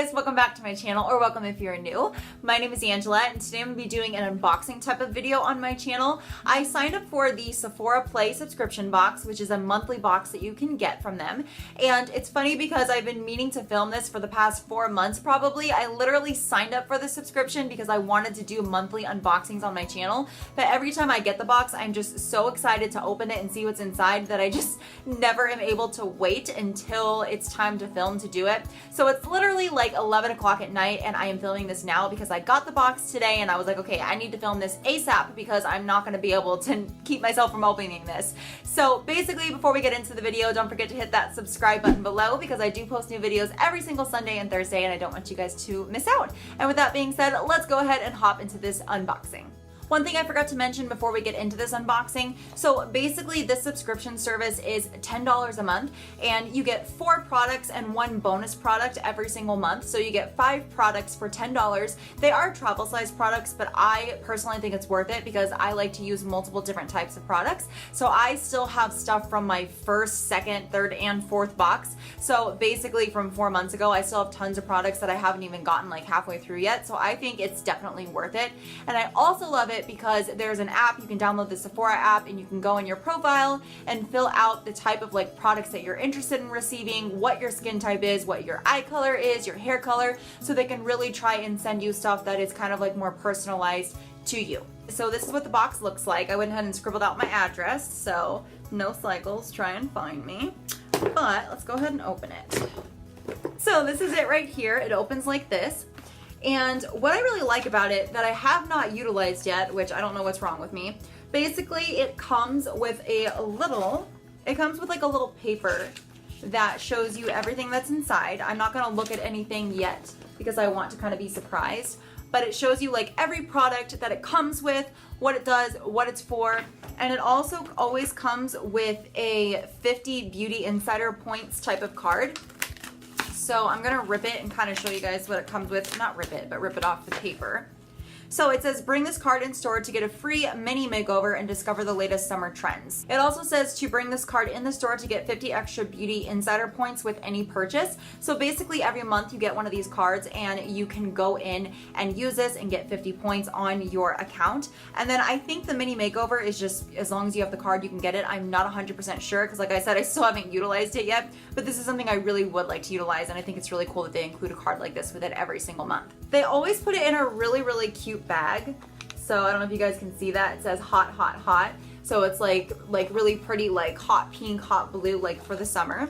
guys, welcome back to my channel, or welcome if you're new. My name is Angela, and today I'm going to be doing an unboxing type of video on my channel. I signed up for the Sephora Play subscription box, which is a monthly box that you can get from them. And it's funny because I've been meaning to film this for the past 4 months probably. I literally signed up for the subscription because I wanted to do monthly unboxings on my channel. But every time I get the box, I'm just so excited to open it and see what's inside that I just never am able to wait until it's time to film to do it. So it's literally like 11 o'clock at night and I am filming this now because I got the box today and I was like, okay, I need to film this ASAP because I'm not going to be able to keep myself from opening this. So basically, before we get into the video, don't forget to hit that subscribe button below because I do post new videos every single Sunday and Thursday and I don't want you guys to miss out. And with that being said, let's go ahead and hop into this unboxing. One thing I forgot to mention before we get into this unboxing, so basically this subscription service is $10 a month and you get 4 products and 1 bonus product every single month. So you get 5 products for $10. They are travel size products, but I personally think it's worth it because I like to use multiple different types of products. So I still have stuff from my first, second, third, and fourth box. So basically from 4 months ago, I still have tons of products that I haven't even gotten like halfway through yet. So I think it's definitely worth it. And I also love it because there's an app. You can download the Sephora app and you can go in your profile and fill out the type of like products that you're interested in receiving, what your skin type is, what your eye color is, your hair color, so they can really try and send you stuff that is kind of like more personalized to you. So this is what the box looks like. I went ahead and scribbled out my address, so no cycles, try and find me. But let's go ahead and open it. So this is it right here. It opens like this. And what I really like about it that I have not utilized yet, which I don't know what's wrong with me, basically it comes with like a little paper that shows you everything that's inside. I'm not gonna look at anything yet because I want to kind of be surprised, but it shows you like every product that it comes with, what it does, what it's for, and it also always comes with a 50 Beauty Insider Points type of card. So I'm gonna rip it and kind of show you guys what it comes with. Not rip it, but rip it off the paper. So it says, bring this card in store to get a free mini makeover and discover the latest summer trends. It also says to bring this card in the store to get 50 extra beauty insider points with any purchase. So basically every month you get one of these cards and you can go in and use this and get 50 points on your account. And then I think the mini makeover is just, as long as you have the card, you can get it. I'm not 100% sure because like I said, I still haven't utilized it yet, but this is something I really would like to utilize. And I think it's really cool that they include a card like this with it every single month. They always put it in a really, really cute bag. So I don't know if you guys can see that. It says hot, hot, hot. So it's like really pretty, like hot pink, hot blue, like for the summer.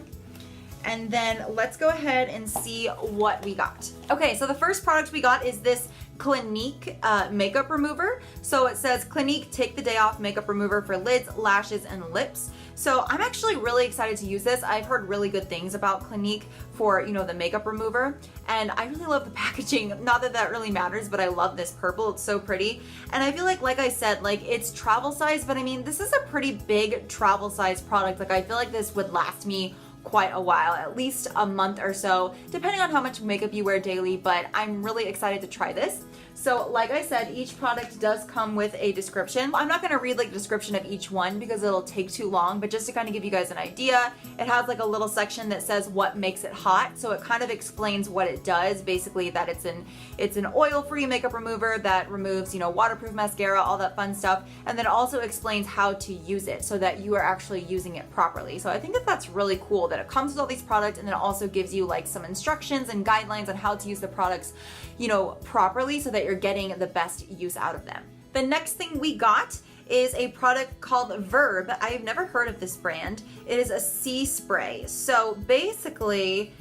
And then let's go ahead and see what we got. Okay, so the first product we got is this Clinique makeup remover. So it says Clinique take the day off makeup remover for lids, lashes, and lips. So I'm actually really excited to use this. I've heard really good things about Clinique for, you know, the makeup remover, and I really love the packaging. Not that that really matters, but I love this purple. It's so pretty. And I feel like I said, like it's travel size, but I mean, this is a pretty big travel size product. Like I feel like this would last me quite a while, at least a month or so, depending on how much makeup you wear daily, but I'm really excited to try this. So like I said, each product does come with a description. I'm not going to read like the description of each one because it'll take too long, but just to kind of give you guys an idea, it has like a little section that says what makes it hot. So it kind of explains what it does, basically that it's an oil-free makeup remover that removes, you know, waterproof mascara, all that fun stuff. And then it also explains how to use it so that you are actually using it properly. So I think that that's really cool that it comes with all these products and then it also gives you like some instructions and guidelines on how to use the products, you know, properly so that you're getting the best use out of them. The next thing we got is a product called VERB. I've never heard of this brand. It is a sea spray. So basically,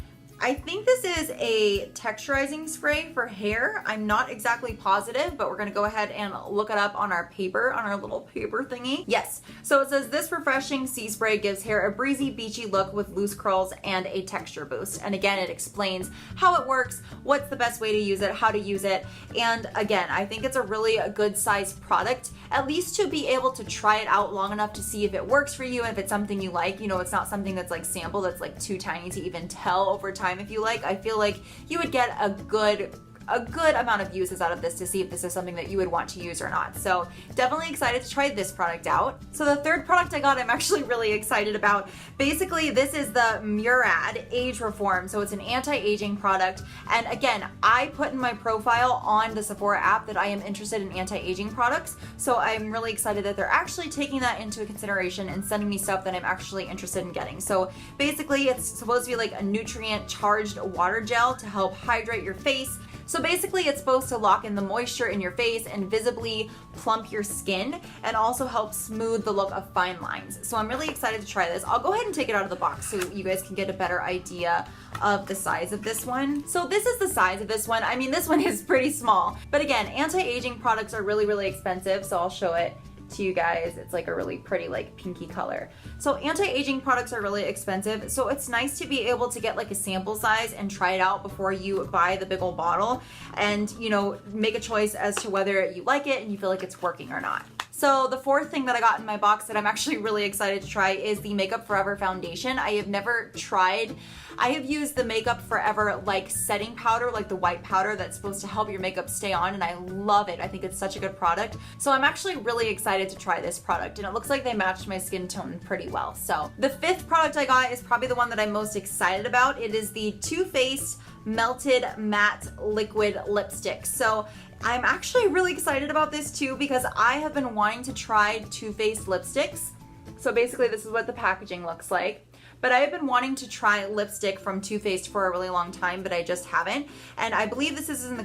I think this is a texturizing spray for hair. I'm not exactly positive, but we're gonna go ahead and look it up on our paper, on our little paper thingy. Yes, so it says this refreshing sea spray gives hair a breezy, beachy look with loose curls and a texture boost. And again, it explains how it works, what's the best way to use it, how to use it. And again, I think it's a really good size product, at least to be able to try it out long enough to see if it works for you and if it's something you like. You know, it's not something that's like sample that's like too tiny to even tell over time if you like. I feel like you would get a good a good amount of uses out of this to see if this is something that you would want to use or not. So definitely excited to try this product out. So the third product I got, I'm actually really excited about. Basically, this is the MURAD Age Reform. So it's an anti-aging product. And again, I put in my profile on the Sephora app that I am interested in anti-aging products. So I'm really excited that they're actually taking that into consideration and sending me stuff that I'm actually interested in getting. So basically, it's supposed to be like a nutrient charged water gel to help hydrate your face. So basically, it's supposed to lock in the moisture in your face and visibly plump your skin, and also help smooth the look of fine lines. So I'm really excited to try this. I'll go ahead and take it out of the box so you guys can get a better idea of the size of this one. So this is the size of this one. I mean, this one is pretty small, but again, anti-aging products are really, really expensive. So I'll show it to you guys. It's like a really pretty like pinky color. So anti-aging products are really expensive, so it's nice to be able to get like a sample size and try it out before you buy the big old bottle, and you know, make a choice as to whether you like it and you feel like it's working or not. So the fourth thing that I got in my box that I'm actually really excited to try is the Makeup Forever foundation. I have never tried. I have used the Makeup Forever like setting powder, like the white powder that's supposed to help your makeup stay on, and I love it. I think it's such a good product. So I'm actually really excited to try this product, and it looks like they matched my skin tone pretty well. So the fifth product I got is probably the one that I'm most excited about. It is the Too Faced Melted Matte Liquid Lipstick. So I'm actually really excited about this too, because I have been wanting to try Too Faced lipsticks. So basically this is what the packaging looks like. But I have been wanting to try lipstick from Too Faced for a really long time, but I just haven't. And I believe this is in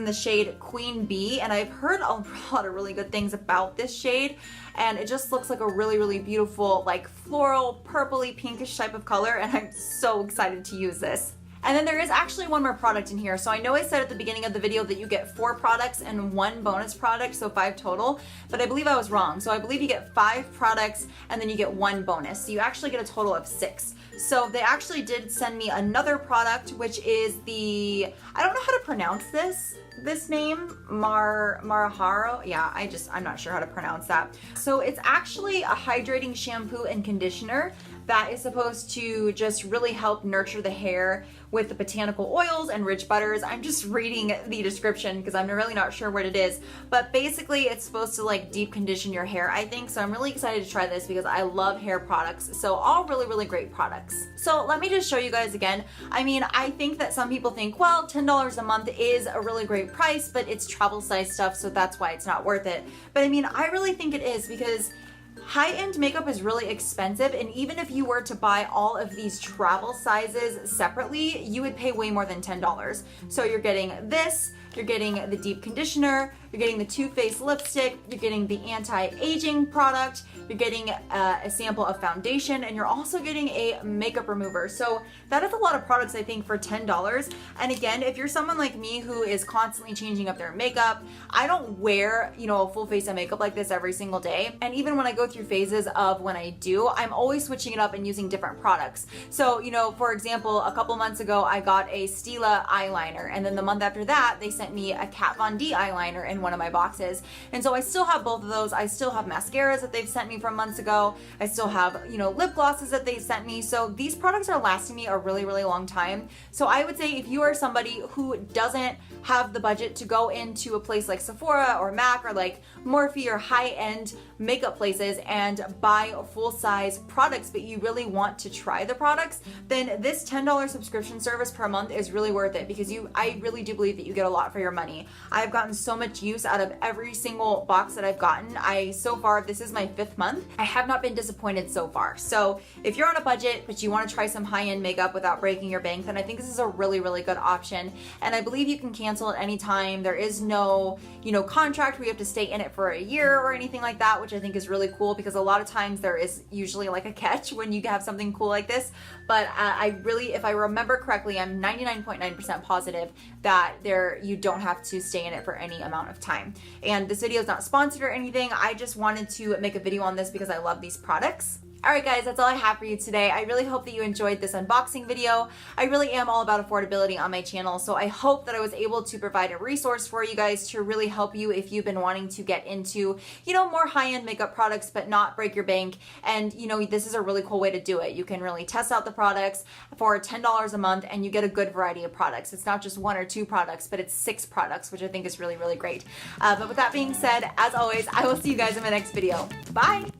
the shade Queen Bee, and I've heard a lot of really good things about this shade. And it just looks like a really, really beautiful, like floral, purpley, pinkish type of color, and I'm so excited to use this. And then there is actually one more product in here. So I know I said at the beginning of the video that you get 4 products and 1 bonus product, so 5 total, but I believe I was wrong. So I believe you get 5 products and then you get 1 bonus. So you actually get a total of 6. So they actually did send me another product, which is the, I don't know how to pronounce this name, MARAJO. Yeah, I'm not sure how to pronounce that. So it's actually a hydrating shampoo and conditioner that is supposed to just really help nurture the hair with the botanical oils and rich butters. I'm just reading the description because I'm really not sure what it is, but basically it's supposed to like deep condition your hair, I think. So I'm really excited to try this because I love hair products. So all really, really great products. So let me just show you guys again. I mean, I think that some people think, well, $10 a month is a really great price, but it's travel size stuff, so that's why it's not worth it. But I mean, I really think it is, because high-end makeup is really expensive, and even if you were to buy all of these travel sizes separately, you would pay way more than $10. So you're getting this, you're getting the deep conditioner, you're getting the Too Faced lipstick, you're getting the anti-aging product, you're getting a sample of foundation, and you're also getting a makeup remover. So that is a lot of products, I think, for $10. And again, if you're someone like me who is constantly changing up their makeup, I don't wear, you know, a full face of makeup like this every single day. And even when I go through phases of when I do, I'm always switching it up and using different products. So, you know, for example, a couple months ago, I got a Stila eyeliner, and then the month after that, they sent me a Kat Von D eyeliner in one of my boxes. And so I still have both of those. I still have mascaras that they've sent me from months ago. I still have, you know, lip glosses that they sent me. So these products are lasting me a really, really long time. So I would say if you are somebody who doesn't have the budget to go into a place like Sephora or MAC or like Morphe or high-end makeup places and buy full-size products, but you really want to try the products, then this $10 subscription service per month is really worth it, because I really do believe that you get a lot for your money. I've gotten so much use out of every single box that I've gotten. So far, this is my 5th month. I have not been disappointed so far. So if you're on a budget, but you want to try some high-end makeup without breaking your bank, then I think this is a really, really good option. And I believe you can cancel at any time. There is no, you know, contract where you have to stay in it for a year or anything like that, which I think is really cool, because a lot of times there is usually like a catch when you have something cool like this. But I really, if I remember correctly, I'm 99.9% positive that you don't have to stay in it for any amount of time. And this video is not sponsored or anything. I just wanted to make a video on this because I love these products. Alright guys, that's all I have for you today. I really hope that you enjoyed this unboxing video. I really am all about affordability on my channel, so I hope that I was able to provide a resource for you guys to really help you if you've been wanting to get into, more high-end makeup products but not break your bank. And this is a really cool way to do it. You can really test out the products for $10 a month and you get a good variety of products. It's not just 1 or 2 products, but it's 6 products, which I think is really, really great. But with that being said, as always, I will see you guys in my next video. Bye!